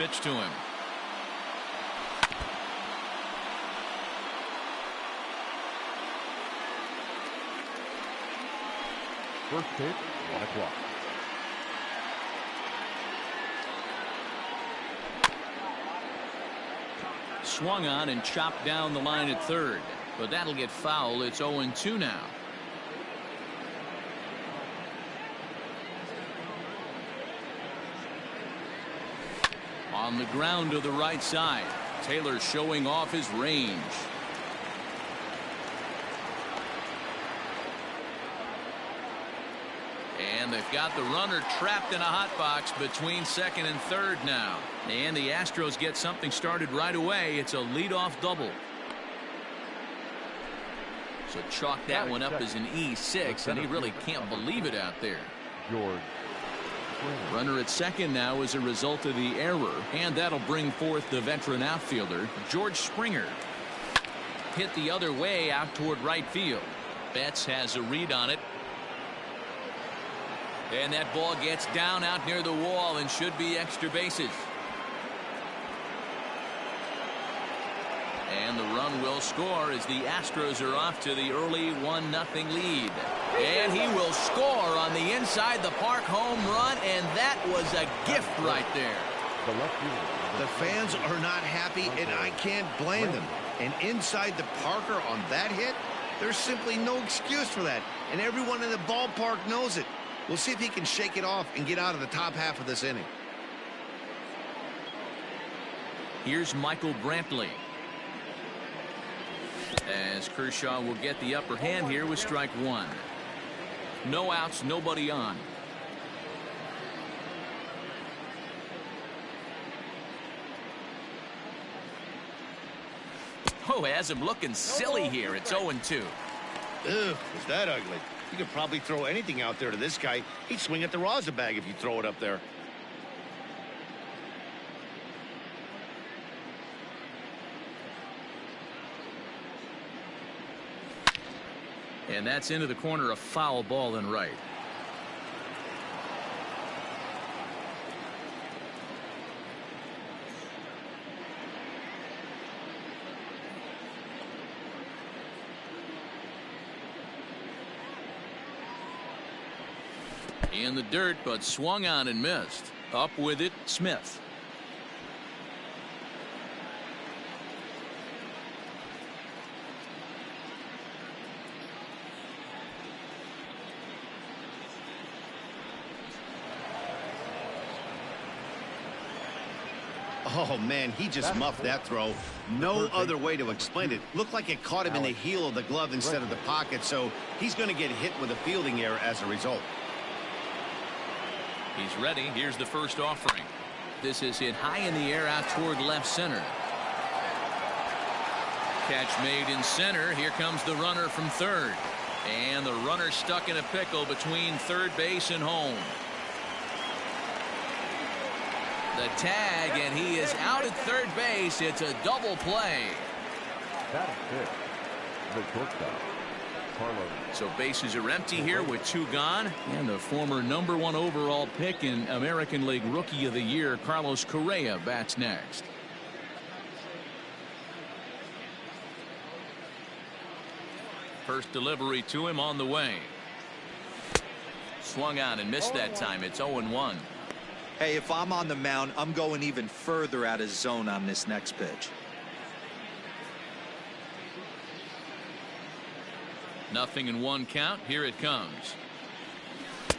Pitch to him. First pitch, 1 o'clock. Swung on and chopped down the line at third, but that'll get foul. It's 0-2 now. On the ground to the right side. Taylor showing off his range. And they've got the runner trapped in a hot box between second and third now. And the Astros get something started right away. It's a leadoff double. So chalk that one up as an E6, and he really can't believe it out there. George. Runner at second now as a result of the error, and that'll bring forth the veteran outfielder, George Springer. Hit the other way out toward right field. Betts has a read on it. And that ball gets down out near the wall and should be extra bases. And the run will score as the Astros are off to the early 1-0 lead. And he will score on the inside the park home run, and that was a gift right there. The fans are not happy, and I can't blame them. And inside the Parker on that hit, there's simply no excuse for that. And everyone in the ballpark knows it. We'll see if he can shake it off and get out of the top half of this inning. Here's Michael Brantley. As Kershaw will get the upper hand here with strike one. No outs, nobody on. Oh, has him looking silly here. It's 0-2. Ugh, was that ugly? You could probably throw anything out there to this guy. He'd swing at the rosin bag if you throw it up there. And that's into the corner, a foul ball and right. In the dirt, but swung on and missed. Up with it, Smith. Oh, man, he just muffed that throw. No other way to explain it. Looked like it caught him in the heel of the glove instead of the pocket, so he's going to get hit with a fielding error as a result. He's ready. Here's the first offering. This is hit high in the air out toward left center. Catch made in center. Here comes the runner from third. And the runner stuck in a pickle between third base and home. The tag, and he is out at third base. It's a double play. That is it. The shortstop. So bases are empty here with two gone, and the former #1 overall pick in American League Rookie of the Year, Carlos Correa, bats next. First delivery to him on the way. Swung on and missed that time. It's 0-1. Hey, if I'm on the mound, I'm going even further out of zone on this next pitch. Nothing in one count. Here it comes.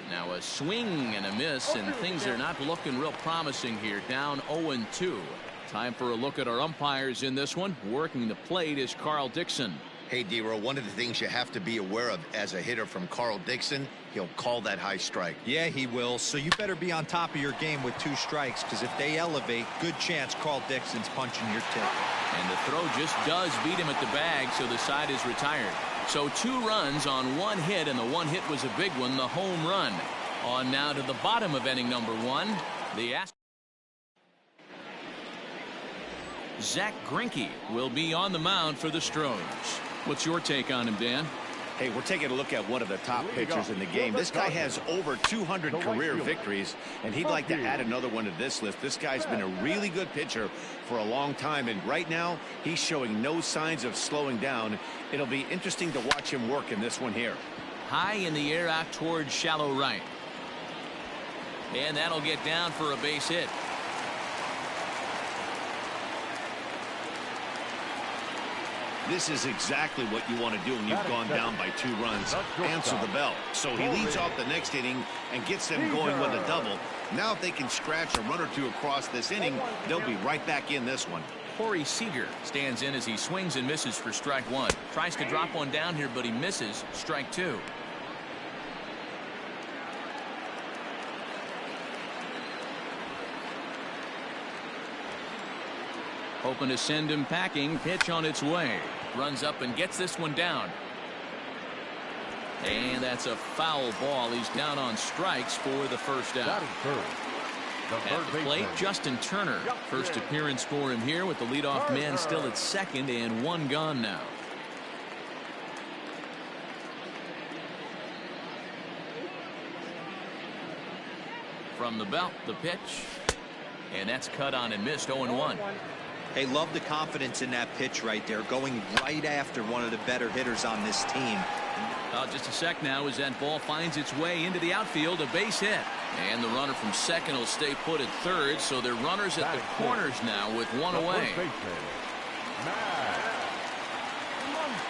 Now a swing and a miss, and things are not looking real promising here. Down 0-2. Time for a look at our umpires in this one. Working the plate is Carl Dixon. Hey, D-Row, one of the things you have to be aware of as a hitter from Carl Dixon, he'll call that high strike. Yeah, he will. So you better be on top of your game with 2 strikes, because if they elevate, good chance Carl Dixon's punching your ticket. And the throw just does beat him at the bag, so the side is retired. So 2 runs on 1 hit, and the 1 hit was a big one, the home run. On now to the bottom of inning #1. The Zach Greinke will be on the mound for the Stros. What's your take on him, Dan? Hey, we're taking a look at one of the top pitchers in the game. This guy has over 200 career victories, and he'd like to add another one to this list. This guy's been a really good pitcher for a long time, and right now he's showing no signs of slowing down. It'll be interesting to watch him work in this one here. High in the air out towards shallow right. And that'll get down for a base hit. This is exactly what you want to do when you've gone down by 2 runs. Answer the bell. So he leads off the next inning and gets them going with a double. Now if they can scratch a run or two across this inning, they'll be right back in this one. Corey Seager stands in as he swings and misses for strike 1. Tries to drop one down here, but he misses. Strike 2. Hoping to send him packing. Pitch on its way. Runs up and gets this one down. And that's a foul ball. He's down on strikes for the first out. At the plate, Justin Turner. First appearance for him here with the leadoff man still at second and 1 gone now. From the belt, the pitch. And that's cut on and missed. 0-1. Hey, love the confidence in that pitch right there, going right after one of the better hitters on this team. Just a sec now as that ball finds its way into the outfield, a base hit. And the runner from second will stay put at third, so they're runners at the corners now with 1 away.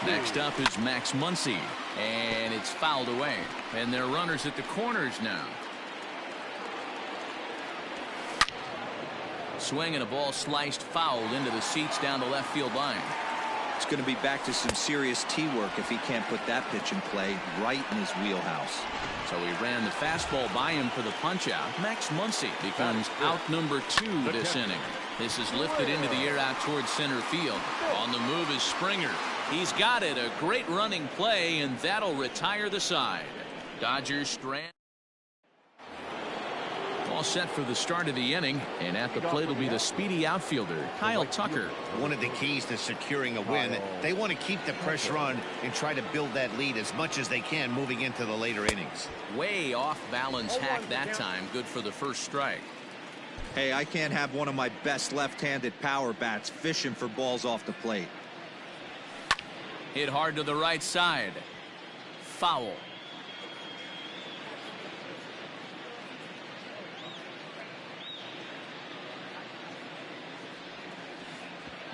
Next up is Max Muncy, and it's fouled away. And they're runners at the corners now. Swing and a ball sliced foul into the seats down the left field line. It's going to be back to some serious tee work if he can't put that pitch in play right in his wheelhouse. So he ran the fastball by him for the punch out. Max Muncy becomes out number 2 this inning. This is lifted into the air out towards center field. On the move is Springer. He's got it. A great running play, and that'll retire the side. Dodgers strand. All set for the start of the inning, and at the plate will be the speedy outfielder Kyle Tucker. One of the keys to securing a win, they want to keep the pressure on and try to build that lead as much as they can moving into the later innings. Way off balance hack that time. Good for the first strike. Hey, I can't have one of my best left-handed power bats fishing for balls off the plate. Hit hard to the right side. Foul.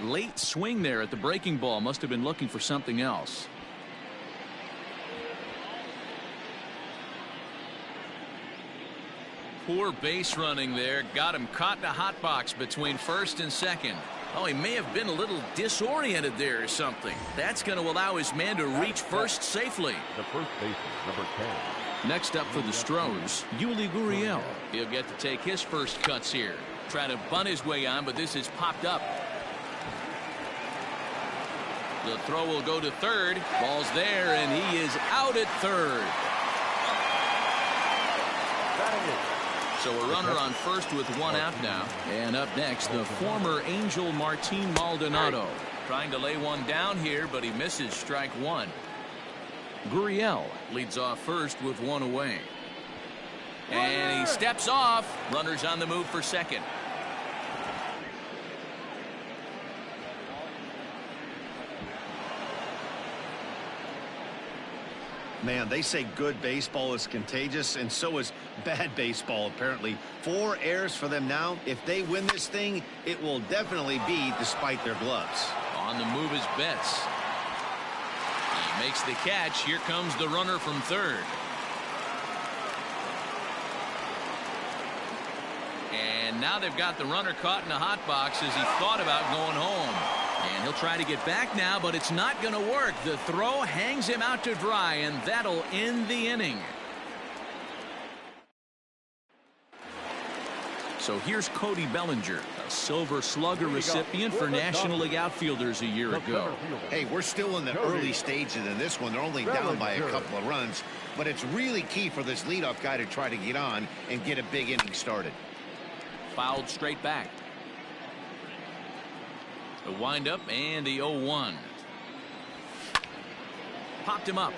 Late swing there at the breaking ball. Must have been looking for something else. Poor base running there. Got him caught in a hot box between first and second. Oh, he may have been a little disoriented there or something. That's going to allow his man to reach first safely. The first baseman, number 10. Next up for the Stros, Yuli Gurriel. He'll get to take his first cuts here. Trying to bunt his way on, but this is popped up. The throw will go to third. Ball's there, and he is out at third. So a runner on first with 1 out now. And up next, the former Angel Martin Maldonado. Trying to lay one down here, but he misses strike 1. Gurriel leads off first with 1 away. And he steps off. Runners on the move for second. Man, they say good baseball is contagious, and so is bad baseball, apparently. 4 errors for them now. If they win this thing, it will definitely be despite their gloves. On the move is Betts. He makes the catch. Here comes the runner from third. And now they've got the runner caught in a hot box as he thought about going home. And he'll try to get back now, but it's not going to work. The throw hangs him out to dry, and that'll end the inning. So here's Cody Bellinger, a Silver Slugger recipient for National League Outfielders a year ago. Hey, we're still in the early stages in this one. They're only down by a couple of runs, but it's really key for this leadoff guy to try to get on and get a big inning started. Fouled straight back. The windup and the 0-1. Popped him up.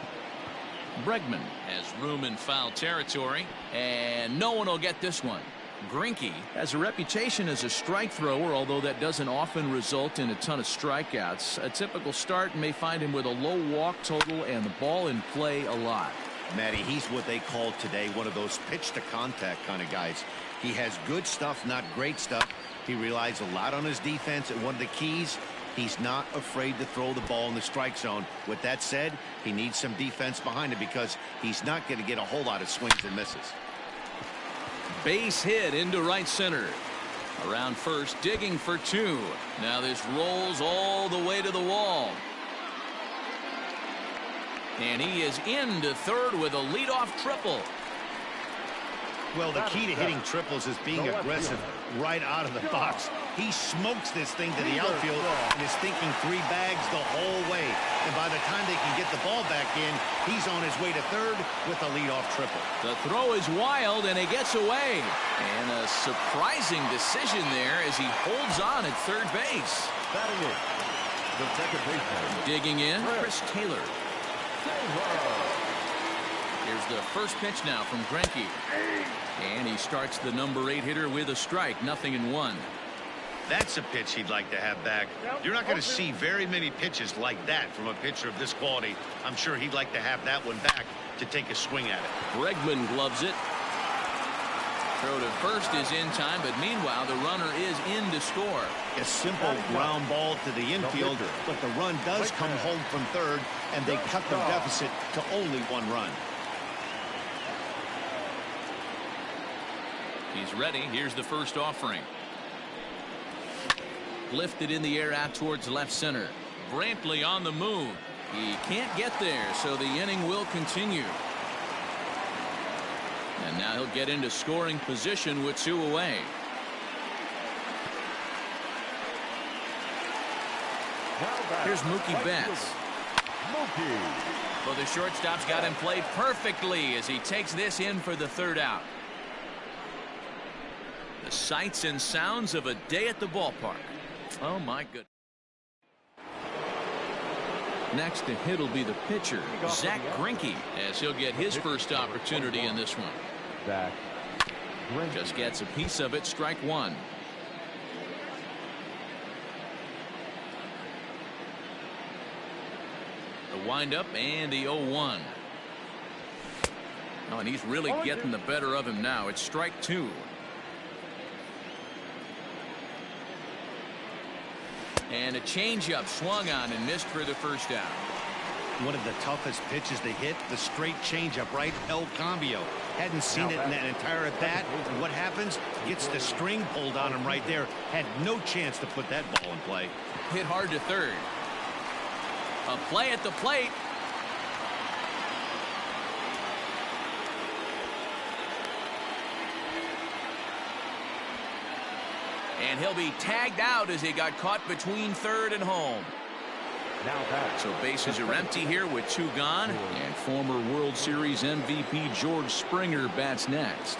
Bregman has room in foul territory, and no one will get this one. Greinke has a reputation as a strike thrower, although that doesn't often result in a ton of strikeouts. A typical start may find him with a low walk total and the ball in play a lot. Matty, he's what they call today one of those pitch to contact kind of guys. He has good stuff, not great stuff. He relies a lot on his defense, and one of the keys, he's not afraid to throw the ball in the strike zone. With that said, he needs some defense behind him because he's not going to get a whole lot of swings and misses. Base hit into right center. Around first, digging for two. Now this rolls all the way to the wall. And he is into third with a leadoff triple. Well, the key to hitting triples is being aggressive right out of the box. He smokes this thing to the outfield and is thinking 3 bags the whole way. And by the time they can get the ball back in, he's on his way to third with a leadoff triple. The throw is wild, and he gets away. And a surprising decision there as he holds on at third base. Batting in, the second baseman. Digging in, Chris Taylor. Here's the first pitch now from Greinke. And he starts the number 8 hitter with a strike, 0-1. That's a pitch he'd like to have back. You're not going to see very many pitches like that from a pitcher of this quality. I'm sure he'd like to have that one back to take a swing at it. Bregman gloves it. Throw to first is in time, but meanwhile the runner is in to score. A simple ground ball to the infield, but the run does come home from third, and they cut their deficit to only 1 run. He's ready. Here's the first offering. Lifted in the air out towards left center. Brantley on the move. He can't get there, so the inning will continue. And now he'll get into scoring position with 2 away. Here's Mookie Betts. Well, the shortstop's got him played perfectly as he takes this in for the 3rd out. The sights and sounds of a day at the ballpark. Oh, my goodness. Next to hit will be the pitcher, Zach Greinke, as he'll get his first opportunity in this one. Zach Greinke. Just gets a piece of it, strike 1. The windup and the 0-1. Oh, and he's really getting the better of him now. It's strike 2. And a changeup swung on and missed for the first out. One of the toughest pitches to hit, the straight changeup, right? El Cambio. Hadn't seen it in that entire at bat. And what happens? Gets the string pulled on him right there. Had no chance to put that ball in play. Hit hard to third. A play at the plate. And he'll be tagged out as he got caught between third and home. So bases are empty here with 2 gone. And former World Series MVP George Springer bats next.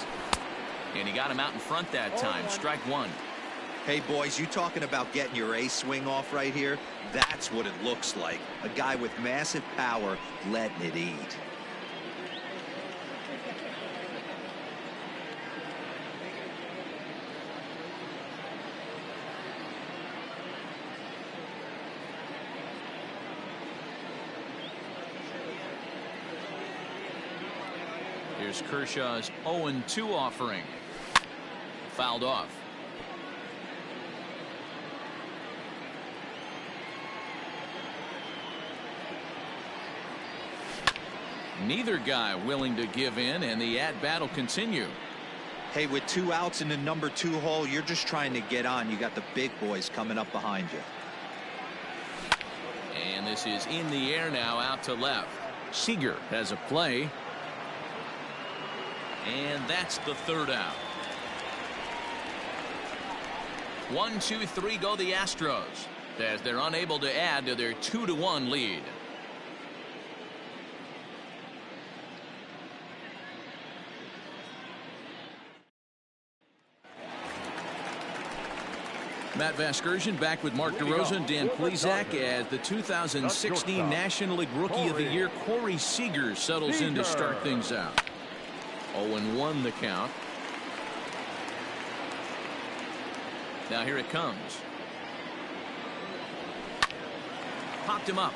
And he got him out in front that time. Strike 1. Hey, boys, you talking about getting your ace swing off right here? That's what it looks like. A guy with massive power letting it eat. Here's Kershaw's 0-2 offering. Fouled off. Neither guy willing to give in, and the at-bat will continue. Hey, with 2 outs in the number 2 hole, you're just trying to get on. You got the big boys coming up behind you. And this is in the air now, out to left. Seager has a play. And that's the 3rd out. 1, 2, 3 go the Astros as they're unable to add to their 2-1 lead. Matt Vasgersian back with Mark DeRosa and Dan Plesac as the 2016 National League Rookie of the Year Corey Seager settles in to start things out. 0-1 the count. Now here it comes. Popped him up.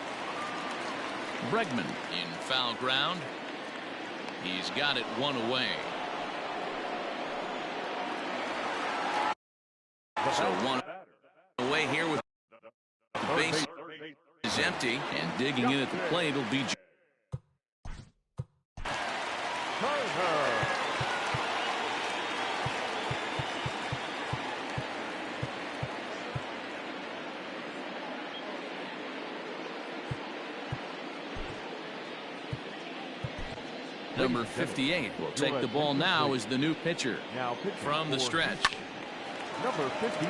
Bregman in foul ground. He's got it one away. So one away here with the base is empty, and digging in at the plate will be number 58 will take the ball now as the new pitcher from the stretch. Number 58.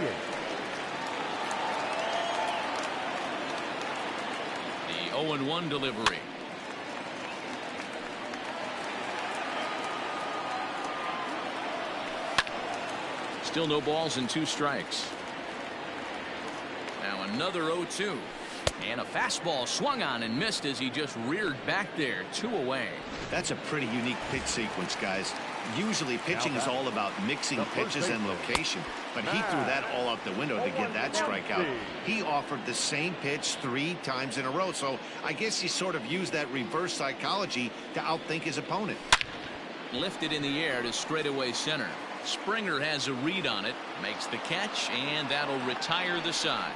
The 0-1 delivery. Still no balls and 2 strikes. Now another 0-2. And a fastball swung on and missed as he just reared back there. 2 away. That's a pretty unique pitch sequence, guys. Usually pitching is all about mixing pitches and location, but he threw that all out the window to get that strikeout. He offered the same pitch 3 times in a row, so I guess he sort of used that reverse psychology to outthink his opponent. Lifted in the air to straightaway center. Springer has a read on it, makes the catch, and that'll retire the side.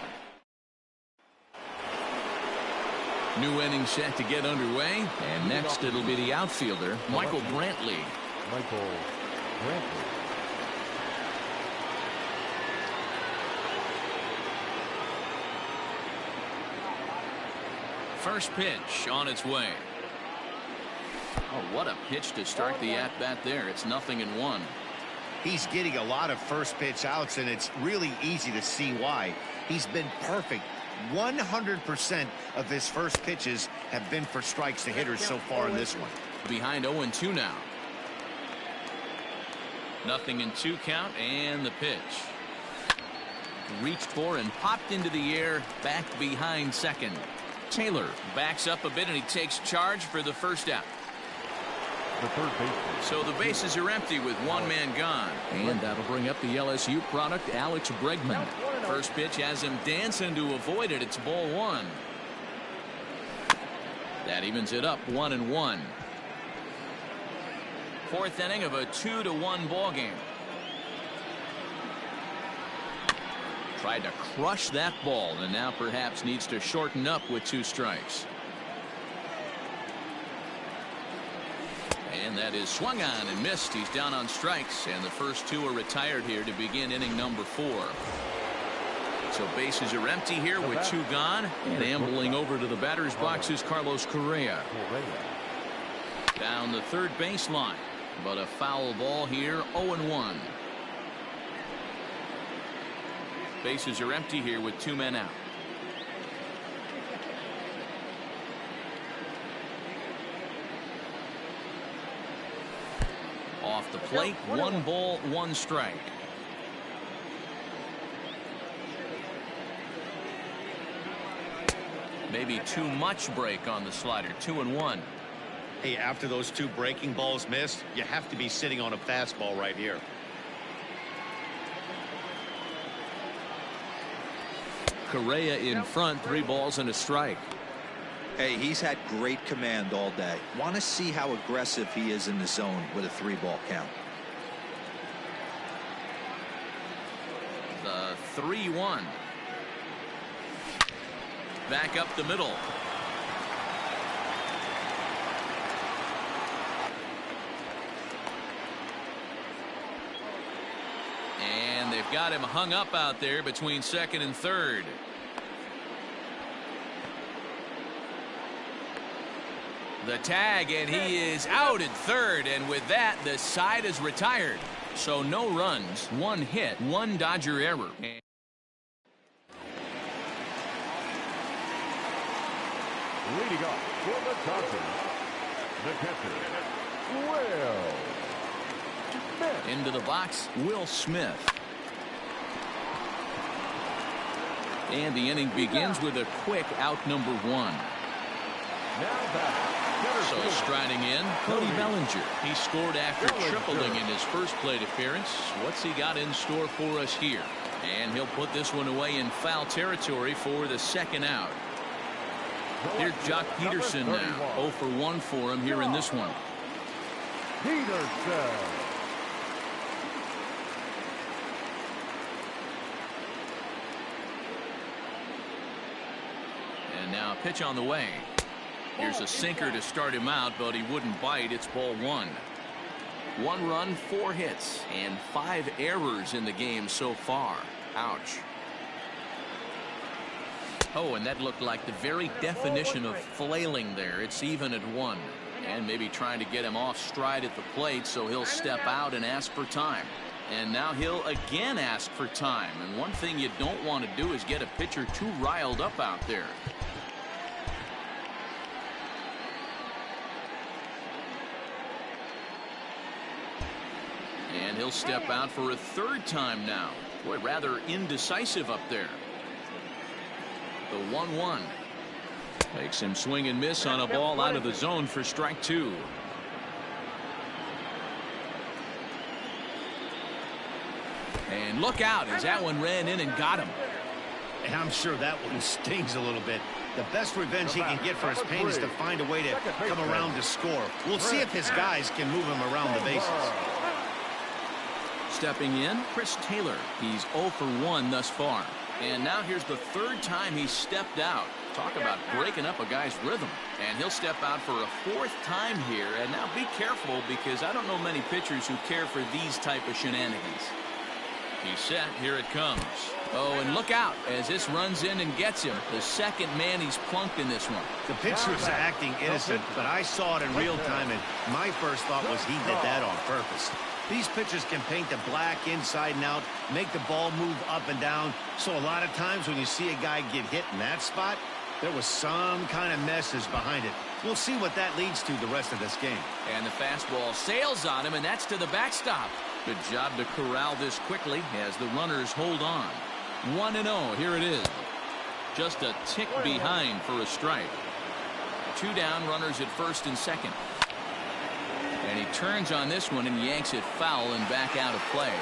New inning set to get underway, and next it'll be the outfielder, Michael Brantley. Michael Brantley. First pitch on its way. Oh, what a pitch to start the at-bat there. It's 0-1. He's getting a lot of first pitch outs, and it's really easy to see why. He's been perfect. 100% of his first pitches have been for strikes to hitters so far in this one. Behind 0-2 now. 0-2 count, and the pitch. Reached for and popped into the air, back behind second. Taylor backs up a bit, and he takes charge for the first out. The third baseman. So the bases are empty with 1 man gone. And that'll bring up the LSU product, Alex Bregman. First pitch has him dancing to avoid it. It's ball 1. That evens it up 1-1. 4th inning of a 2-1 ball game. Tried to crush that ball, and now perhaps needs to shorten up with 2 strikes. And that is swung on and missed. He's down on strikes, and the first 2 are retired here to begin inning number 4. So bases are empty here with 2 gone, and ambling over to the batter's box is Carlos Correa. Down the third baseline, but a foul ball here, 0-1. Bases are empty here with 2 men out. Off the plate, 1 ball, 1 strike. Maybe too much break on the slider. 2-1. Hey, after those 2 breaking balls missed, you have to be sitting on a fastball right here. Correa in front, 3 balls and a strike. Hey, he's had great command all day. Want to see how aggressive he is in the zone with a 3-ball count. The 3-1. Back up the middle. And they've got him hung up out there between second and third. The tag, and he is out at third, and with that the side is retired. So no runs, 1 hit, 1 Dodger error. Leading off for the Dodgers, the catcher, Will Smith. Into the box, Will Smith. And the inning begins with a quick out number 1. So striding in, Cody Bellinger. He scored after tripling in his first plate appearance. What's he got in store for us here? And he'll put this one away in foul territory for the second out. Here's Jock Peterson now. 0 for 1 for him here in this one. Peterson. And now a pitch on the way. Here's a sinker to start him out, but he wouldn't bite. It's ball 1. 1 run, 4 hits, and 5 errors in the game so far. Ouch. Oh, and that looked like the very definition of flailing there. It's even at 1. And maybe trying to get him off stride at the plate, so he'll step out and ask for time. And now he'll again ask for time. And one thing you don't want to do is get a pitcher too riled up out there. And he'll step out for a 3rd time now. Boy, rather indecisive up there. The 1-1. Makes him swing and miss on a ball out of the zone for strike 2. And look out as that one ran in and got him. And I'm sure that one stings a little bit. The best revenge he can get for his pain is to find a way to come around to score. We'll see if his guys can move him around the bases. Stepping in, Chris Taylor. He's 0 for 1 thus far. And now here's the 3rd time he's stepped out. Talk about breaking up a guy's rhythm. And he'll step out for a 4th time here. And now be careful, because I don't know many pitchers who care for these type of shenanigans. He's set. Here it comes. Oh, and look out as this runs in and gets him. The 2nd man he's plunked in this one. The pitcher's acting innocent, but I saw it in real time, and my first thought was he did that on purpose. These pitchers can paint the black inside and out, make the ball move up and down. So a lot of times when you see a guy get hit in that spot, there was some kind of message behind it. We'll see what that leads to the rest of this game. And the fastball sails on him, and that's to the backstop. Good job to corral this quickly as the runners hold on. 1-0. Here it is. Just a tick behind for a strike. 2 down, runners at 1st and 2nd. And he turns on this one and yanks it foul and back out of play.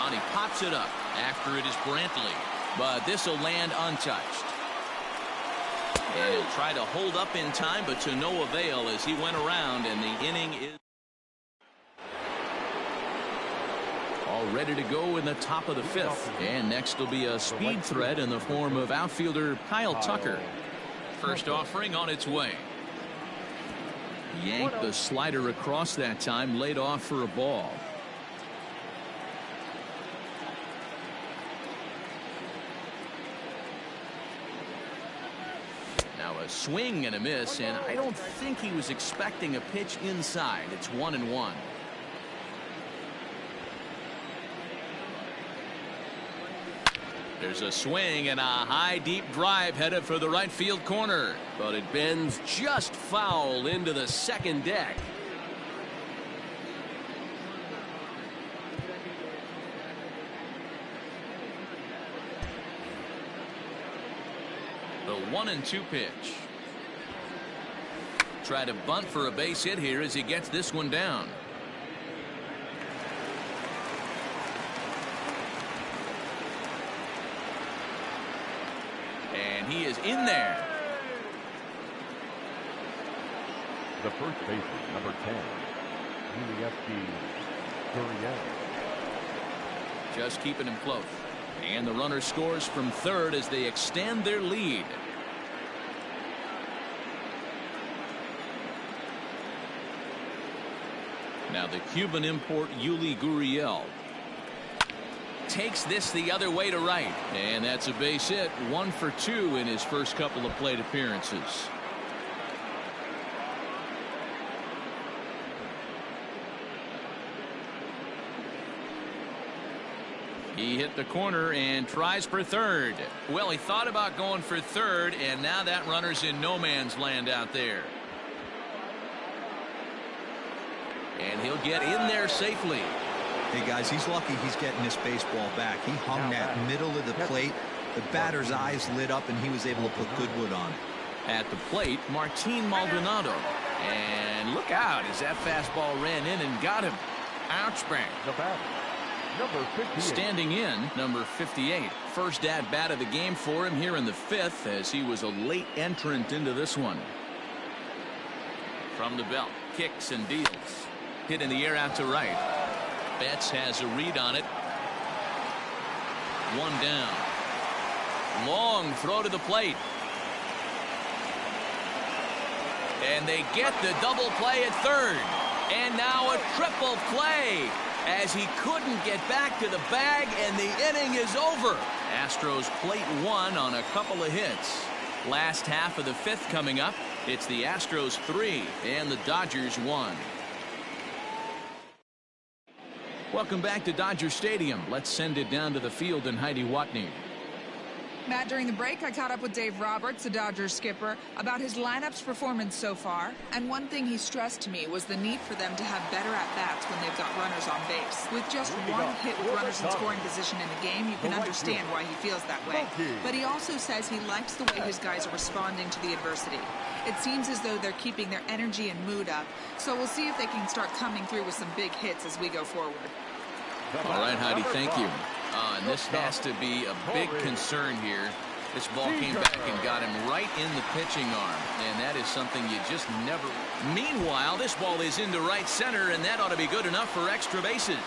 And he pops it up. After it is Brantley. But this will land untouched. And he'll try to hold up in time, but to no avail as he went around, and the inning is all ready to go in the top of the 5th. And next will be a speed threat in the form of outfielder Kyle Tucker. First offering on its way. Yanked the slider across that time, laid off for a ball. Now a swing and a miss, and I don't think he was expecting a pitch inside. It's 1-1. There's a swing and a high deep drive headed for the right field corner, but it bends just foul into the 2nd deck. The 1-2 pitch. Try to bunt for a base hit here as he gets this one down. And he is in there. The first baseman, number 10, Yuniesky Gurriel. Just keeping him close. And the runner scores from 3rd as they extend their lead. Now the Cuban import Yuli Gurriel takes this the other way to right, and that's a base hit. 1 for 2 in his first couple of plate appearances. He hit the corner and tries for 3rd. Well, he thought about going for 3rd, and now that runner's in no man's land out there. And he'll get in there safely. Hey, guys, he's lucky he's getting this baseball back. He hung that middle of the plate. The batter's eyes lit up, and he was able to put good wood on. At the plate, Martin Maldonado. And look out as that fastball ran in and got him. Ouch bang. The batter, number 58. Standing in, number 58. First at bat of the game for him here in the 5th, as he was a late entrant into this one. From the belt, kicks and deals. Hit in the air out to right. Betts has a read on it. One down. Long throw to the plate. And they get the double play at third. And now a triple play as he couldn't get back to the bag, and the inning is over. Astros plate one on a couple of hits. Last half of the 5th coming up. It's the Astros 3 and the Dodgers 1. Welcome back to Dodger Stadium. Let's send it down to the field and Heidi Watney. Matt, during the break, I caught up with Dave Roberts, the Dodgers skipper, about his lineup's performance so far. And one thing he stressed to me was the need for them to have better at-bats when they've got runners on base. With just one hit with runners in scoring position in the game, you can understand why he feels that way. But he also says he likes the way his guys are responding to the adversity. It seems as though they're keeping their energy and mood up. So we'll see if they can start coming through with some big hits as we go forward. All right, Heidi, thank you. And this has to be a big concern here. This ball came back and got him right in the pitching arm, and that is something you just never. Meanwhile, this ball is into right center, and that ought to be good enough for extra bases.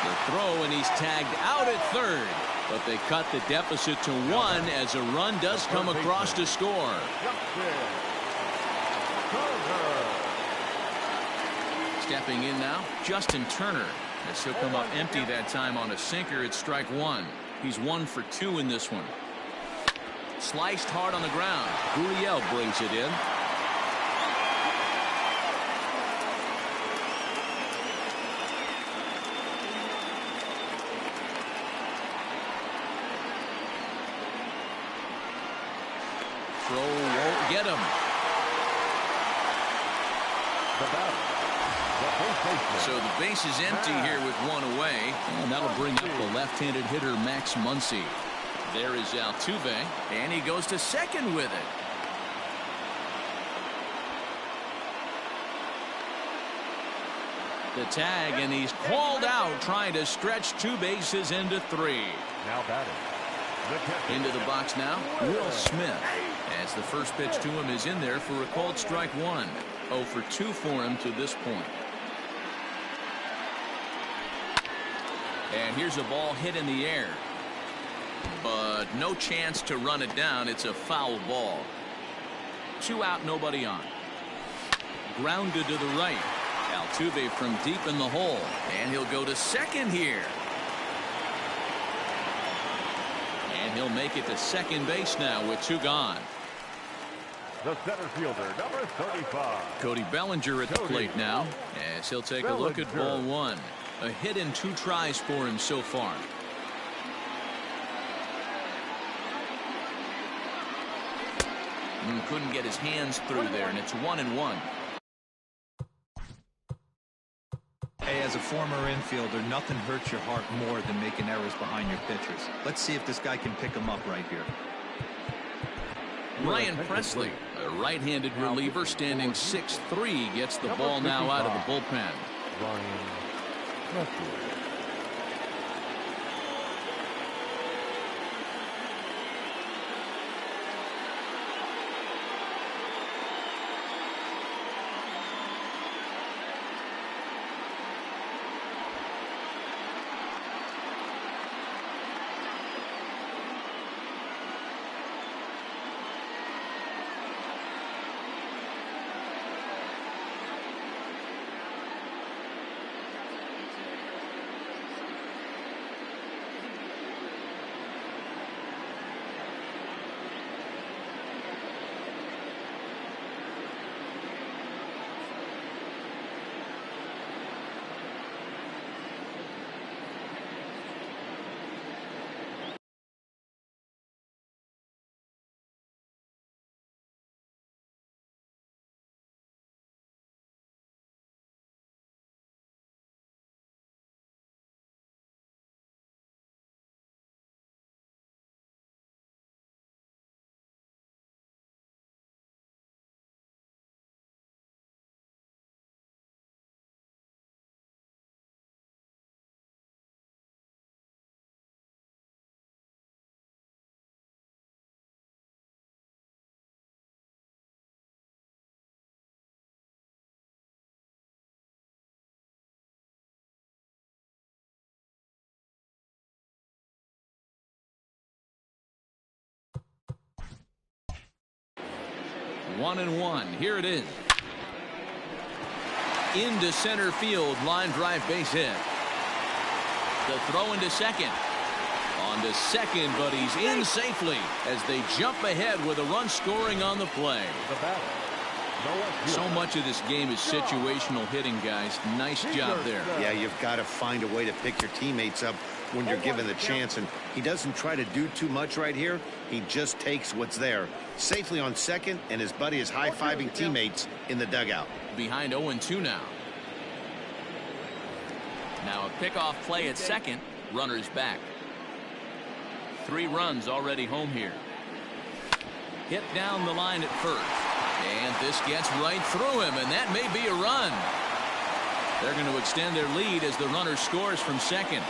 The throw, and he's tagged out at third, but they cut the deficit to 1 as a run does come across to score. Stepping in now, Justin Turner, as he'll come up empty that time on a sinker at strike 1. He's 1 for 2 in this one. Sliced hard on the ground. Gurriel brings it in. Throw won't get him. So the base is empty here with 1 away, and that'll bring up the left-handed hitter Max Muncy. There is Altuve, and he goes to second with it. The tag, and he's called out trying to stretch 2 bases into 3. Now batting. Into the box now, Will Smith, as the first pitch to him is in there for a called strike 1. 0 for 2 for him to this point. And here's a ball hit in the air, but no chance to run it down. It's a foul ball. 2 out, nobody on. Grounded to the right. Altuve from deep in the hole, and he'll go to second here. And he'll make it to second base now with 2 gone. The center fielder, number 35. Cody Bellinger at the plate now, as he'll take a look at ball 1. A hit in 2 tries for him so far. And couldn't get his hands through there, and it's 1-1. Hey, as a former infielder, nothing hurts your heart more than making errors behind your pitchers. Let's see if this guy can pick them up right here. Ryan Presley, a right-handed reliever standing 6'3", gets the ball now out of the bullpen. Ryan Presley. 1-1. Here it is. Into center field. Line drive base hit. The throw into second. On to second, but he's in safely as they jump ahead with a run scoring on the play. So much of this game is situational hitting, guys. Nice job there. Yeah, you've got to find a way to pick your teammates up when you're given the chance, and he doesn't try to do too much right here. He just takes what's there. Safely on second, and his buddy is high-fiving teammates in the dugout. Behind 0-2 now. Now a pickoff play at second. Runners back. 3 runs already home here. Hit down the line at first. And this gets right through him, and that may be a run. They're going to extend their lead as the runner scores from second.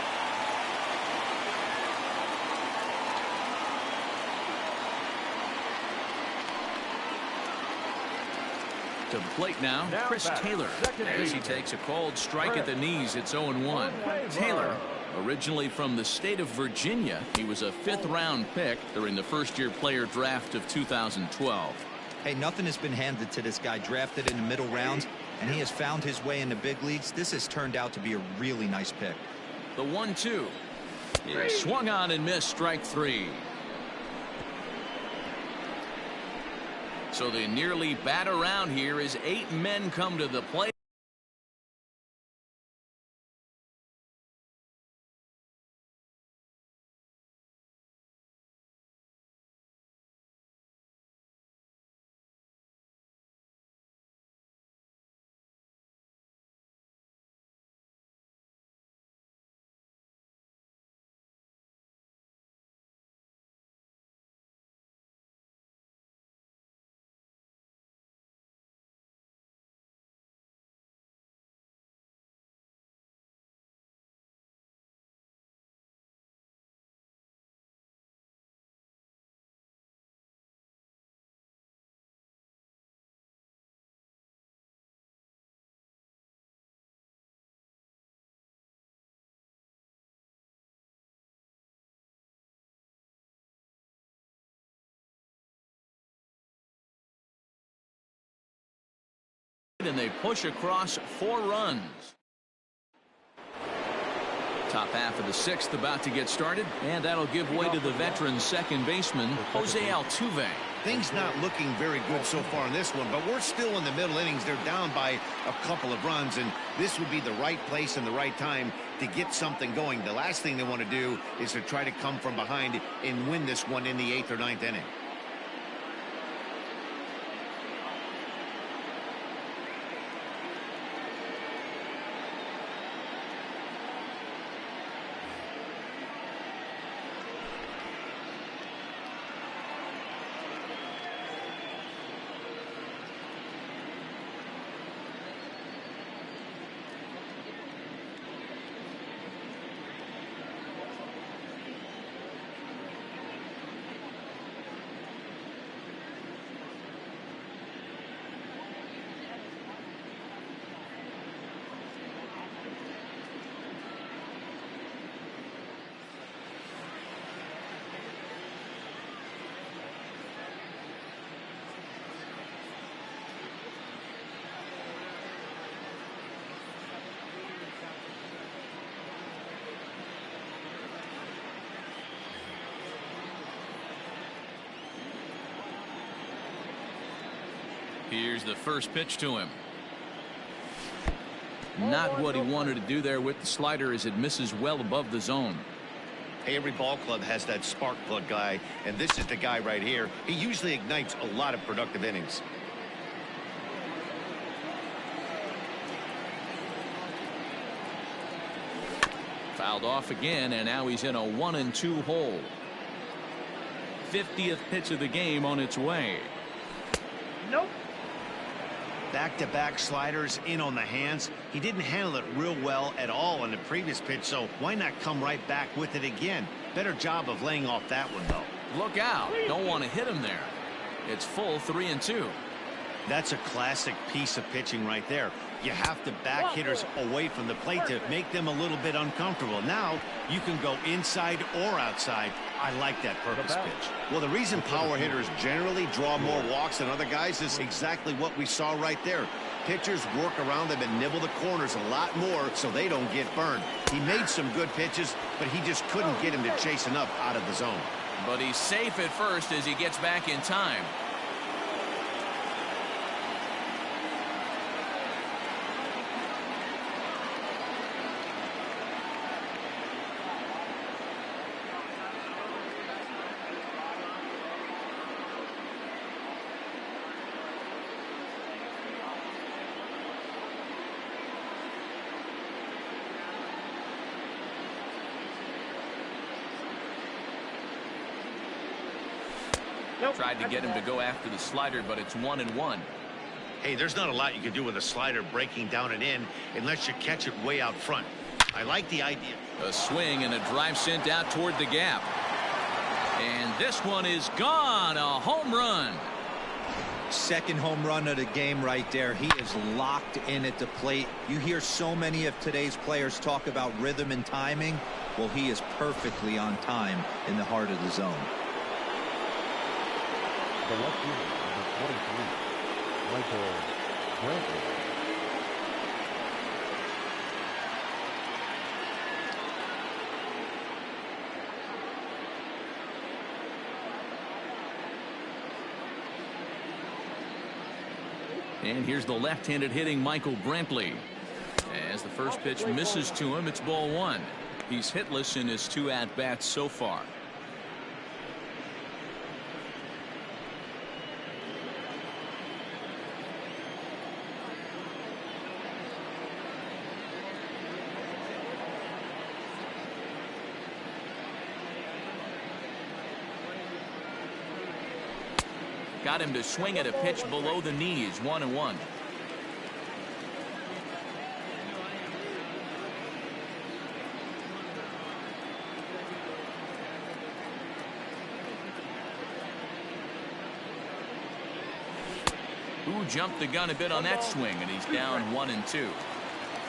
To the plate now, Chris Taylor, as he takes a cold strike at the knees. It's 0-1. Taylor, originally from the state of Virginia, he was a 5th-round pick during the first-year player draft of 2012. Hey, nothing has been handed to this guy. Drafted in the middle rounds, and he has found his way in the big leagues. This has turned out to be a really nice pick. The 1-2 is swung on and missed. Strike 3. So they nearly bat around here as 8 men come to the plate. And they push across 4 runs. Top half of the 6th about to get started, and that'll give way to the veteran second baseman Jose Altuve. Things not looking very good so far in this one, but we're still in the middle innings. They're down by a couple of runs, and this would be the right place and the right time to get something going. The last thing they want to do is to try to come from behind and win this one in the 8th or 9th inning. Here's the first pitch to him. Not what he wanted to do there with the slider as it misses well above the zone. Hey, every ball club has that spark plug guy, and this is the guy right here. He usually ignites a lot of productive innings. Fouled off again, and now he's in a 1-2 hole. 50th pitch of the game on its way. Nope. Back-to-back sliders in on the hands. He didn't handle it real well at all on the previous pitch, so why not come right back with it again? Better job of laying off that one, though. Look out. Don't want to hit him there. It's full 3-2. That's a classic piece of pitching right there. You have to back hitters away from the plate to make them a little bit uncomfortable. Now you can go inside or outside. I like that purpose pitch. Well, the reason power hitters generally draw more walks than other guys is exactly what we saw right there. Pitchers work around them and nibble the corners a lot more so they don't get burned. He made some good pitches, but he just couldn't get him to chase enough out of the zone. But he's safe at first as he gets back in time. Tried to get him to go after the slider, but it's 1-1. Hey, there's not a lot you can do with a slider breaking down and in unless you catch it way out front. I like the idea. A swing and a drive sent out toward the gap. And this one is gone. A home run. Second home run of the game right there. He is locked in at the plate. You hear so many of today's players talk about rhythm and timing. Well, he is perfectly on time in the heart of the zone. The left fielder, number 23, Michael Brantley. And here's the left-handed hitting Michael Brantley. As the first pitch misses to him, it's ball one. He's hitless in his 2 at-bats so far. Got him to swing at a pitch below the knees. 1-1. Who jumped the gun a bit on that swing, and he's down 1-2.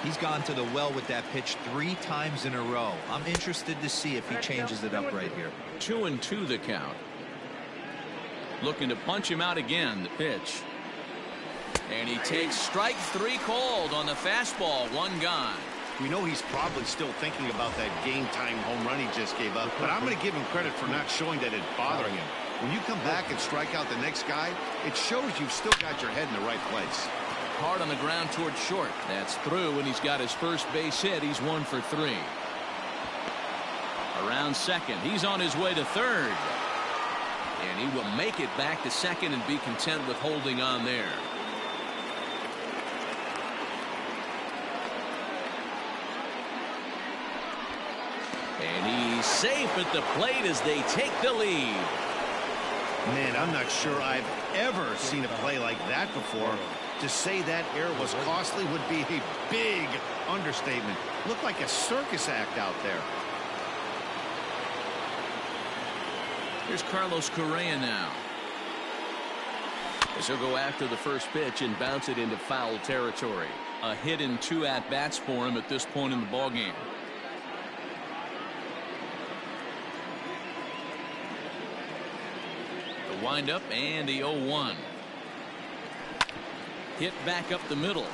He's gone to the well with that pitch 3 times in a row. I'm interested to see if he changes it up right here. 2-2 the count. Looking to punch him out again. The pitch. And he takes strike 3 called on the fastball. 1 gone. We know he's probably still thinking about that game-time home run he just gave up, but I'm going to give him credit for not showing that it's bothering him. When you come back and strike out the next guy, it shows you've still got your head in the right place. Hard on the ground towards short. That's through, and he's got his first base hit. He's 1 for 3. Around second. He's on his way to third. And he will make it back to second and be content with holding on there. And he's safe at the plate as they take the lead. Man, I'm not sure I've ever seen a play like that before. To say that error was costly would be a big understatement. Looked like a circus act out there. Here's Carlos Correa now. As he'll go after the first pitch and bounce it into foul territory. A hit in 2 at-bats for him at this point in the ballgame. The windup and the 0-1. Hit back up the middle.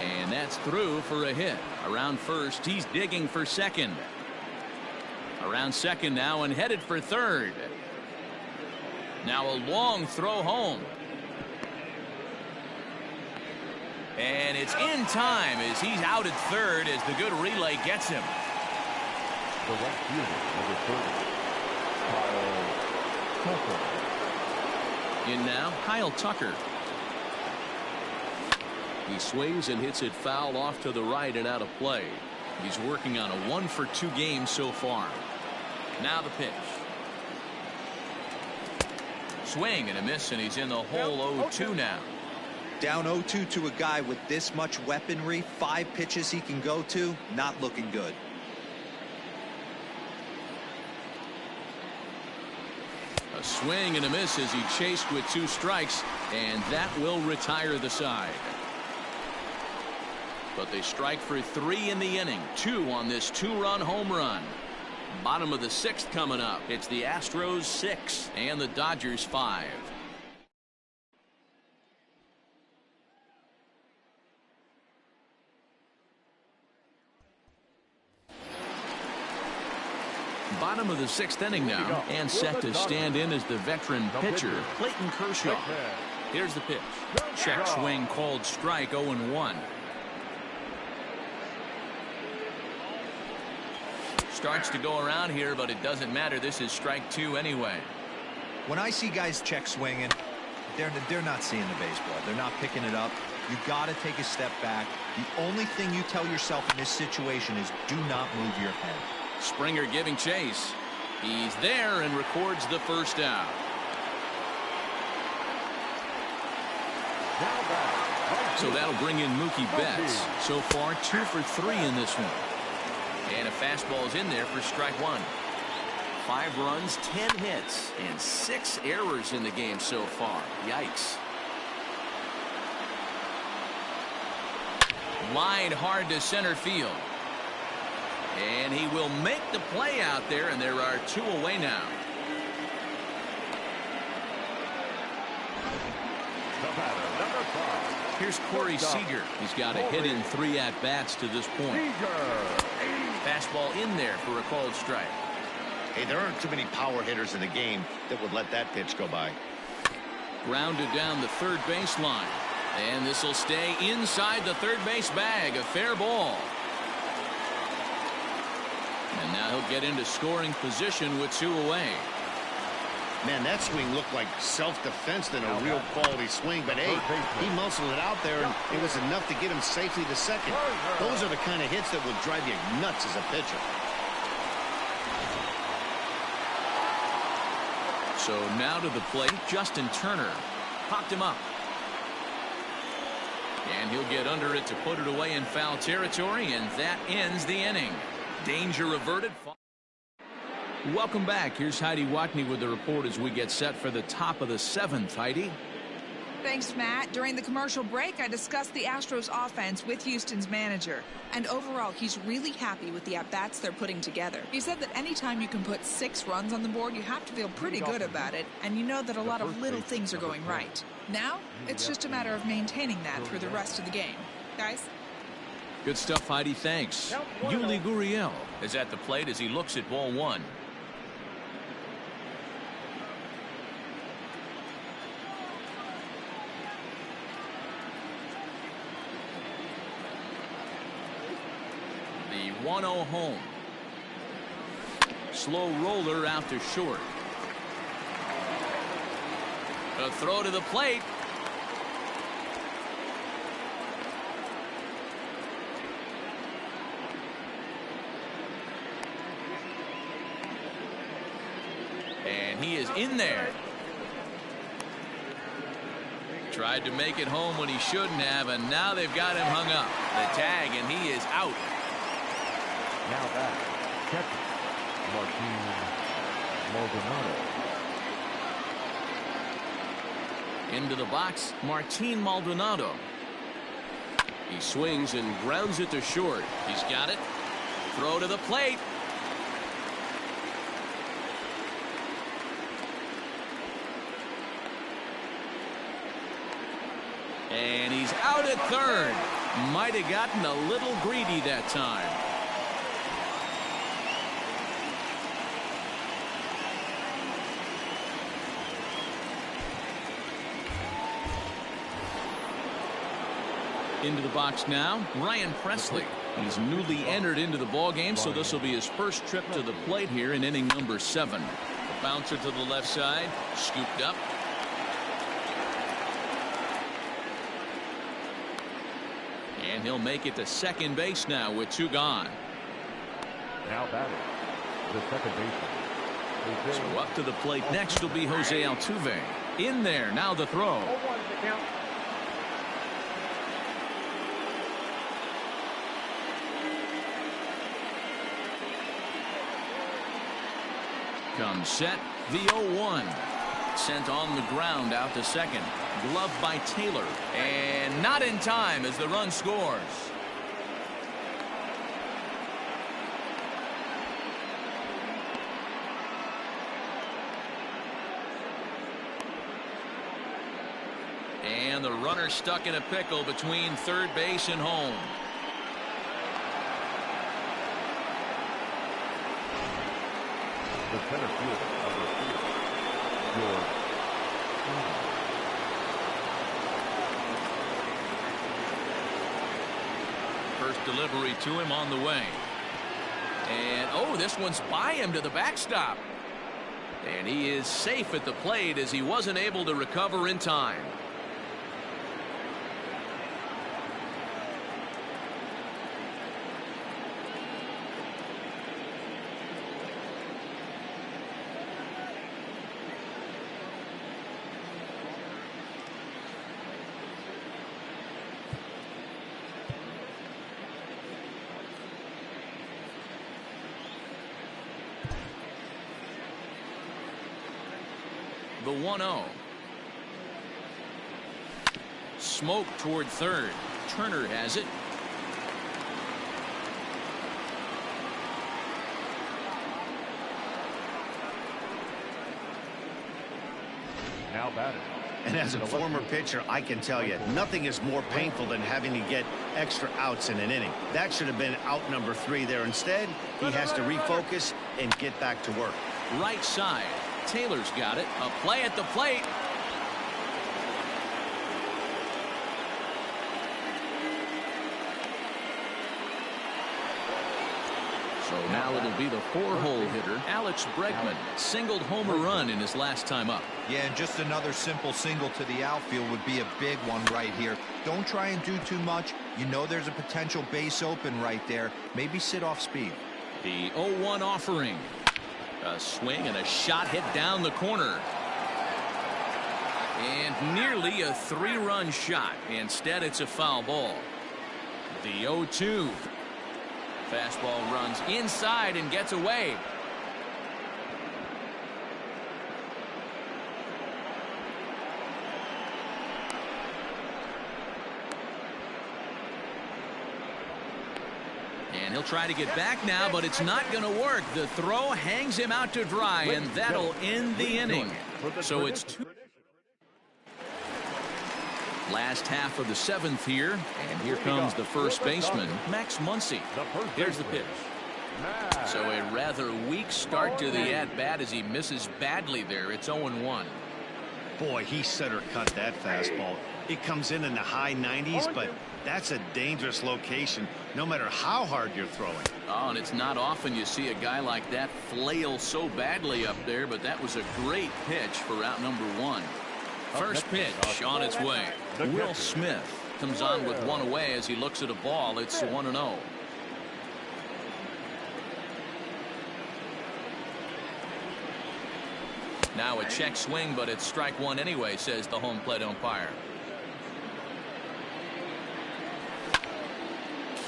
And that's through for a hit. Around first, he's digging for second. Around second now and headed for third. Now a long throw home. And it's in time as he's out at third as the good relay gets him. The left fielder, number 30, Kyle Tucker. In now, Kyle Tucker. He swings and hits it foul off to the right and out of play. He's working on a 1 for 2 game so far. Now the pitch. Swing and a miss, and he's in the hole 0-2 now. Down 0-2 to a guy with this much weaponry, 5 pitches he can go to, not looking good. A swing and a miss as he chased with 2 strikes, and that will retire the side. But they strike for 3 in the inning. 2 on this 2-run home run. Bottom of the 6th coming up. It's the Astros 6 and the Dodgers 5. Bottom of the 6th inning now, and set to stand in as the veteran pitcher, Clayton Kershaw. Here's the pitch. Check swing called strike, 0-1. Starts to go around here, but it doesn't matter. This is strike 2 anyway. When I see guys check swinging, they're not seeing the baseball. They're not picking it up. You got to take a step back. The only thing you tell yourself in this situation is do not move your head. Springer giving chase. He's there and records the first out. So that'll bring in Mookie Betts. So far 2 for 3 in this one. And a fastball's in there for strike 1. 5 runs, 10 hits, and 6 errors in the game so far. Yikes. Line hard to center field. And he will make the play out there, and there are 2 away now. Here's Corey Seager. He's got a hit in 3 at-bats to this point. Fastball in there for a called strike. Hey, there aren't too many power hitters in the game that would let that pitch go by. Grounded down the third baseline. And this will stay inside the third base bag. A fair ball. And now he'll get into scoring position with 2 away. Man, that swing looked like self-defense than a real quality swing. But, hey, he muscled it out there, and it was enough to get him safely to second. Those are the kind of hits that will drive you nuts as a pitcher. So now to the plate, Justin Turner. Popped him up. And he'll get under it to put it away in foul territory, and that ends the inning. Danger averted. Welcome back. Here's Heidi Watney with the report as we get set for the top of the 7th. Heidi. Thanks, Matt. During the commercial break, I discussed the Astros offense with Houston's manager. And overall, he's really happy with the at-bats they're putting together. He said that anytime you can put 6 runs on the board, you have to feel pretty good about it. And you know that a lot of little things are going right. Now, it's just a matter of maintaining that through the rest of the game. Guys? Good stuff, Heidi. Thanks. Yuli Gurriel is at the plate as he looks at ball 1. The 1-0 home. Slow roller out to short. A throw to the plate. And he is in there. Tried to make it home when he shouldn't have, and now they've got him hung up. The tag, and he is out. Now back, catcher, Martin Maldonado. Into the box, Martin Maldonado. He swings and grounds it to short. He's got it. Throw to the plate. And he's out at third. Might have gotten a little greedy that time. Into the box now, Ryan Presley. He's newly entered into the ballgame, so this will be his first trip to the plate here in inning number 7. A bouncer to the left side, scooped up. And he'll make it to second base now with 2 gone. Now batting, the second baseman. So up to the plate next will be Jose Altuve. In there, now the throw. Comes set, the 0-1. Sent on the ground out to second. Gloved by Taylor. And not in time as the run scores. And the runner stuck in a pickle between third base and home. The center fielder, number 4, George. First delivery to him on the way. And oh, this one's by him to the backstop. And he is safe at the plate as he wasn't able to recover in time. The 1-0. Smoke toward third. Turner has it. Now batting. And as a former pitcher, I can tell you, nothing is more painful than having to get extra outs in an inning. That should have been out number 3 there. Instead, he has to refocus and get back to work. Right side. Taylor's got it. A play at the plate. So now it'll be the 4-hole hitter, Alex Bregman. Singled home a run in his last time up. Yeah, and just another simple single to the outfield would be a big one right here. Don't try and do too much. You know there's a potential base open right there. Maybe sit off speed. The 0-1 offering. A swing and a shot hit down the corner. And nearly a 3-run shot. Instead, it's a foul ball. The 0-2. Fastball runs inside and gets away. And he'll try to get back now, but it's not going to work. The throw hangs him out to dry, and that'll end the inning. So it's 2. Last half of the 7th here, and here comes the first baseman, Max Muncy. Here's the pitch. So a rather weak start to the at-bat as he misses badly there. It's 0-1. Boy, he center cut that fastball. It comes in the high 90s, but that's a dangerous location no matter how hard you're throwing. Oh, and it's not often you see a guy like that flail so badly up there, but that was a great pitch for out number 1. First pitch on its way. Will Smith comes on with 1 away as he looks at a ball. It's 1-0. Now a check swing, but it's strike 1 anyway, says the home plate umpire.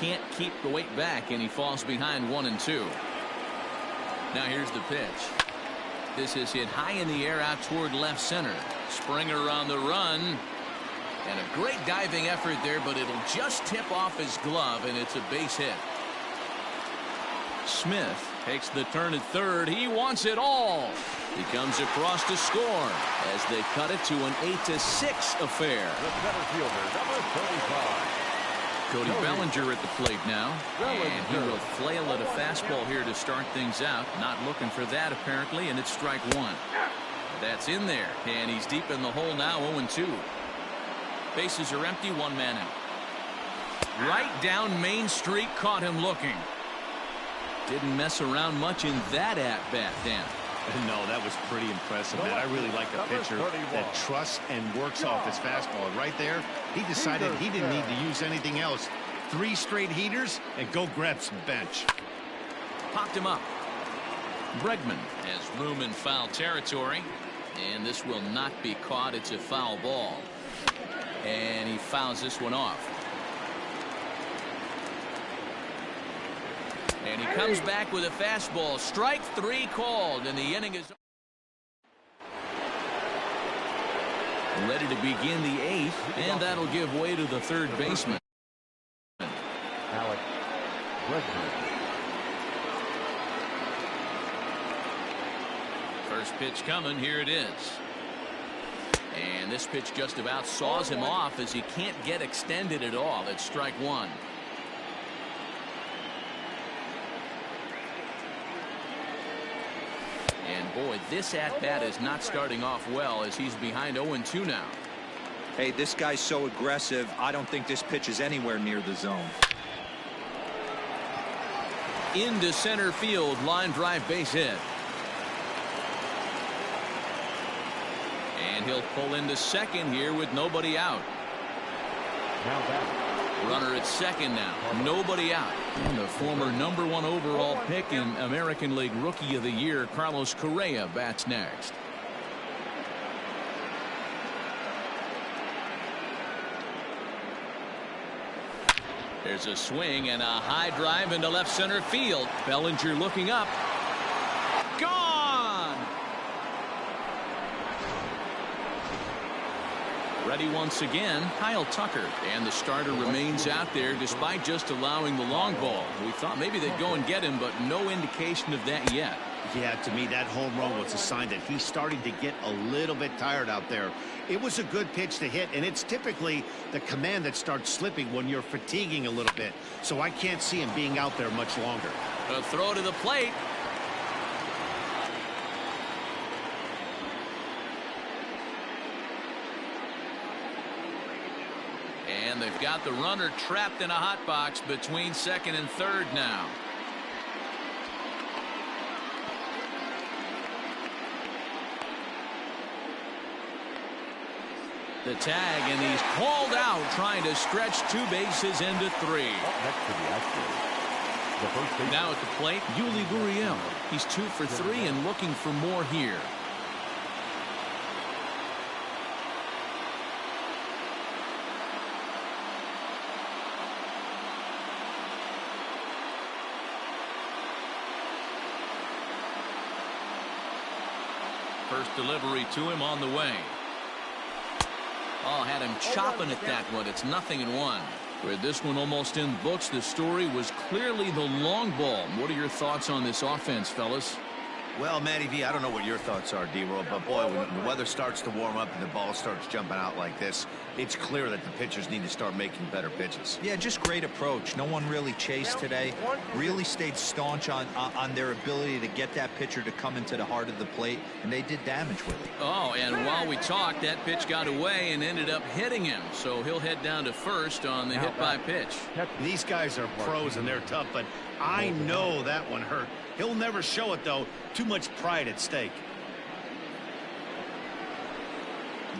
Can't keep the weight back, and he falls behind 1-2. Now here's the pitch. This is hit high in the air out toward left center. Springer on the run. And a great diving effort there, but it'll just tip off his glove, and it's a base hit. Smith takes the turn at third. He wants it all. He comes across to score as they cut it to an 8-6 affair. The center fielder, number 35. Cody Bellinger at the plate now, and he will flail at a fastball here to start things out. Not looking for that apparently, and it's strike 1. That's in there, and he's deep in the hole now. 0-2. Bases are empty, 1 man out. Right down Main Street, caught him looking. Didn't mess around much in that at bat, Dan. No, that was pretty impressive, man. I really like a pitcher that trusts and works off his fastball. Right there, he decided he didn't need to use anything else. 3 straight heaters and go grab some bench. Popped him up. Bregman has room in foul territory, and this will not be caught. It's a foul ball, and he fouls this one off. And he comes back with a fastball. Strike 3 called, and the inning is ready to begin the 8th, and that'll give way to the third baseman. Alex Bregman. First pitch coming. Here it is. And this pitch just about saws him off as he can't get extended at all. It's strike one. And boy, this at-bat is not starting off well as he's behind 0-2 now. Hey, this guy's so aggressive. I don't think this pitch is anywhere near the zone. Into center field, line drive, base hit. And he'll pull into second here with nobody out. Now back. Runner at second now. Nobody out. And the former #1 overall pick in American League Rookie of the Year, Carlos Correa, bats next. There's a swing and a high drive into left center field. Bellinger looking up. Gone! Ready once again, Kyle Tucker. And the starter remains out there despite just allowing the long ball. We thought maybe they'd go and get him, but no indication of that yet. Yeah, to me, that home run was a sign that he's starting to get a little bit tired out there. It was a good pitch to hit, and it's typically the command that starts slipping when you're fatiguing a little bit. So I can't see him being out there much longer. A throw to the plate. And they've got the runner trapped in a hot box between second and third now. The tag, and he's called out trying to stretch two bases into three. Next to the action. The first baseman. Now at the plate, Yuli Gurriel. He's 2 for 3 and looking for more here. First delivery to him on the way. Oh, had him chopping at that one. It's 0-1. With this one almost in the books, the story was clearly the long ball. What are your thoughts on this offense, fellas? Well, Matty V, I don't know what your thoughts are, D-Roll, but boy, when the weather starts to warm up and the ball starts jumping out like this, it's clear that the pitchers need to start making better pitches. Yeah, just great approach. No one really chased today. Really stayed staunch on their ability to get that pitcher to come into the heart of the plate, and they did damage with it. Oh, and while we talked, that pitch got away and ended up hitting him. So he'll head down to first on the hit by pitch. These guys are pros and they're tough, but I know that one hurt. He'll never show it, though. Too much pride at stake.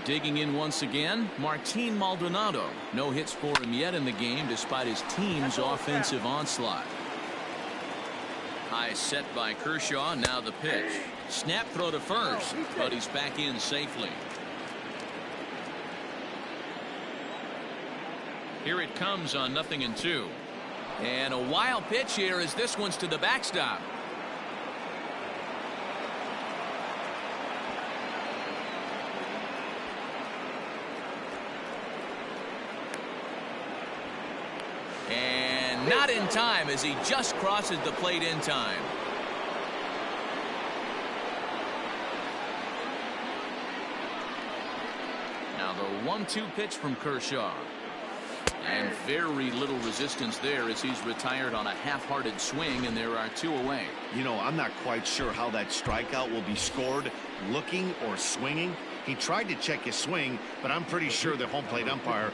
Digging in once again, Martin Maldonado. No hits for him yet in the game despite his team's offensive onslaught. High set by Kershaw. Now the pitch. Snap throw to first, but he's back in safely. Here it comes on 0-2. And a wild pitch here as this one's to the backstop. And not in time as he just crosses the plate in time. Now the 1-2 pitch from Kershaw. And very little resistance there as he's retired on a half-hearted swing, and there are 2 away. You know, I'm not quite sure how that strikeout will be scored, looking or swinging. He tried to check his swing, but I'm pretty sure the home plate umpire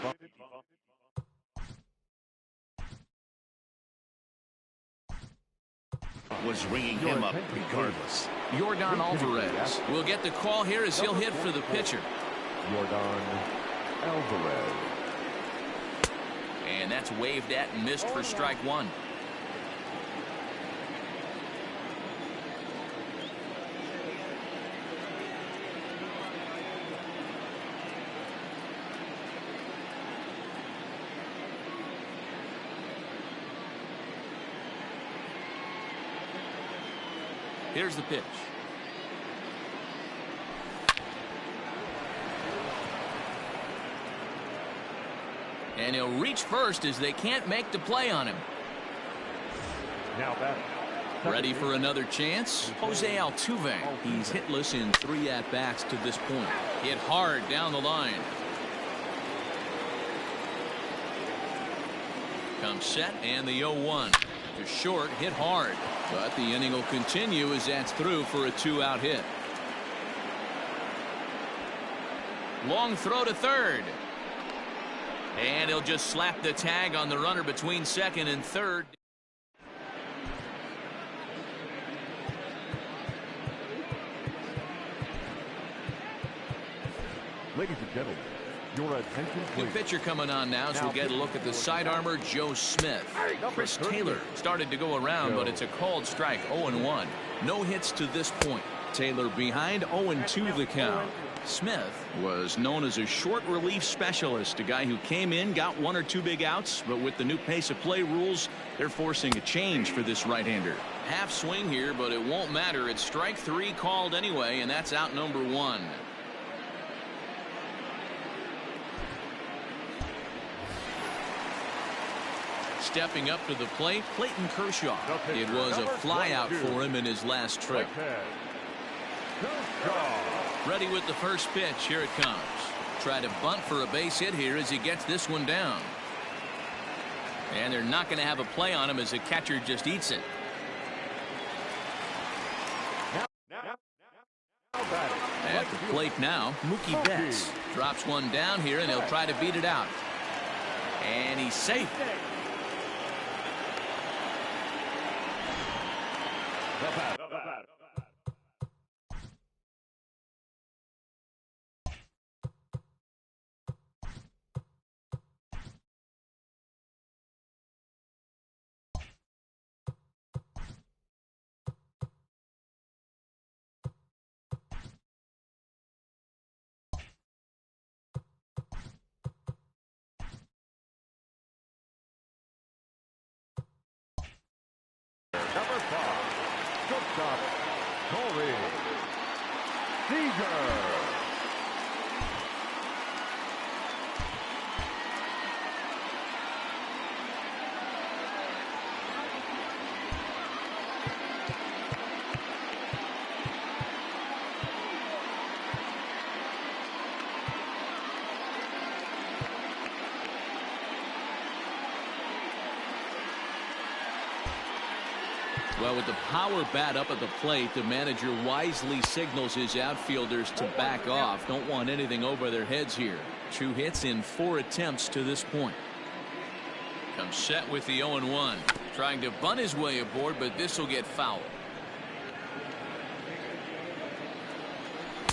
was ringing him up regardless. Yordan Alvarez will get the call here as he'll hit for the pitcher. Yordan Alvarez. And that's waved at and missed for strike one. Here's the pitch. And he'll reach first as they can't make the play on him. Now back. Ready for another chance? Jose Altuve. He's hitless in 3 at-bats to this point. Hit hard down the line. Comes set and the 0-1. Just short, hit hard. But the inning will continue as that's through for a 2-out hit. Long throw to third. And he'll just slap the tag on the runner between second and third. Ladies and gentlemen, your attention New please. pitcher coming on now as we'll get a look at the side armor, Joe Smith. Chris Taylor started to go around, but it's a called strike, 0-1. No hits to this point. Taylor behind, 0-2 the count. Smith was known as a short relief specialist, a guy who came in, got 1 or 2 big outs, but with the new pace of play rules, they're forcing a change for this right-hander. Half swing here, but it won't matter. It's strike 3 called anyway, and that's out number 1. Stepping up to the plate, Clayton Kershaw. It was a flyout for him in his last trip. Ready with the first pitch. Here it comes. Try to bunt for a base hit here as he gets this one down. And they're not going to have a play on him as the catcher just eats it. At the plate now, Mookie Betts drops one down here, and he'll try to beat it out. And he's safe. Number 5, shortstop, Corey Seager. Well, with the power bat up at the plate, the manager wisely signals his outfielders to back off. Don't want anything over their heads here. 2 hits in 4 attempts to this point. Comes set with the 0-1. Trying to bunt his way aboard, but this will get foul.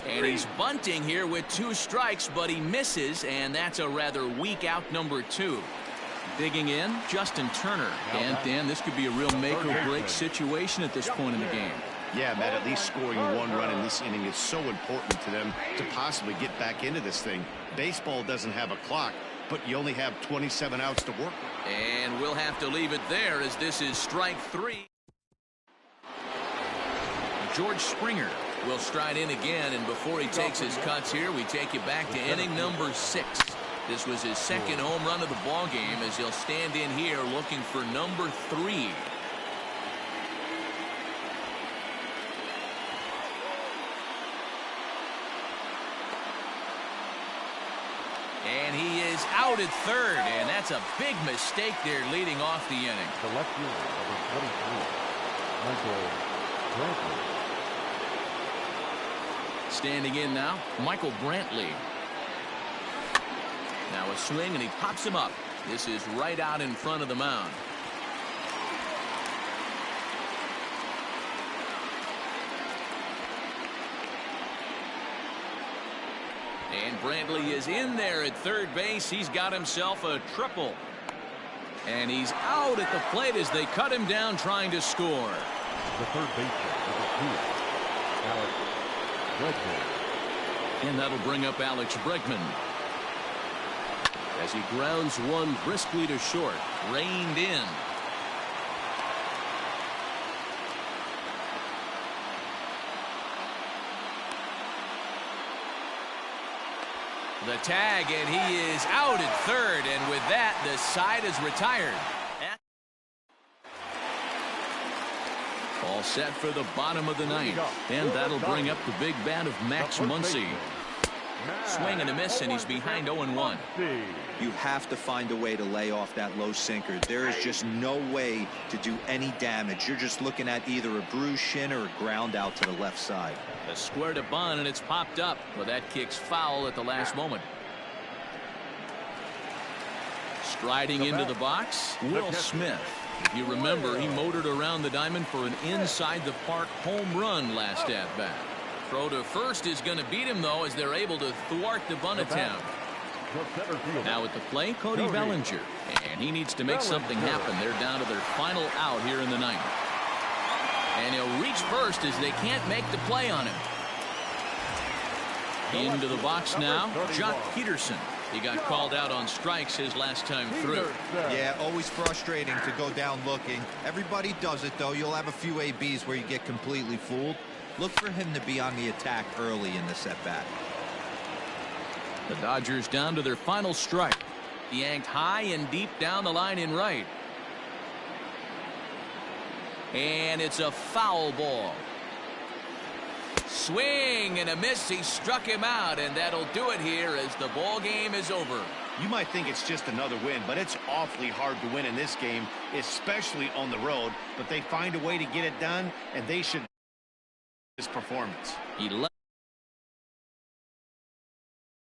And he's bunting here with 2 strikes, but he misses, and that's a rather weak out number 2. Digging in, Justin Turner. And Dan, this could be a real make-or-break situation at this point in the game. Yeah, Matt, at least scoring 1 run in this inning is so important to them to possibly get back into this thing. Baseball doesn't have a clock, but you only have 27 outs to work with. And we'll have to leave it there as this is strike 3. George Springer will stride in again, and before he takes his cuts here, we take you back to inning number 6. This was his 2nd home run of the ball game as he'll stand in here looking for number 3. And he is out at third, and that's a big mistake there leading off the inning. The left fielder, number 23, Michael Brantley. Standing in now, Michael Brantley. Now a swing, and he pops him up. This is right out in front of the mound. And Brantley is in there at third base. He's got himself a triple. And he's out at the plate as they cut him down trying to score. The third baseman, number 2, Alex Bregman. And that'll bring up Alex Bregman. As he grounds one briskly to short. Reined in. The tag, and he is out at third, and with that, the side is retired. All set for the bottom of the 9th, and that'll bring up the big bat of Max Muncy. Swing and a miss, and he's behind 0-1. You have to find a way to lay off that low sinker. There is just no way to do any damage. You're just looking at either a bruised shin or a ground out to the left side. A square to Bunn, and it's popped up. Well, that kick's foul at the last moment. Striding into the box, Will Smith. If you remember, he motored around the diamond for an inside-the-park home run last at-bat. Throw to first is going to beat him, though, as they're able to thwart the bunt attempt. Now at the plate, Cody Bellinger. And he needs to make something happen. They're down to their final out here in the ninth. And he'll reach first as they can't make the play on him. Into the box now, Jock Peterson. He got called out on strikes his last time through. Yeah, always frustrating to go down looking. Everybody does it, though. You'll have a few ABs where you get completely fooled. Look for him to be on the attack early in this at-bat. The Dodgers down to their final strike. Yanked high and deep down the line in right. And it's a foul ball. Swing and a miss. He struck him out, and that'll do it here as the ball game is over. You might think it's just another win, but it's awfully hard to win in this game, especially on the road. But they find a way to get it done, and they should this performance.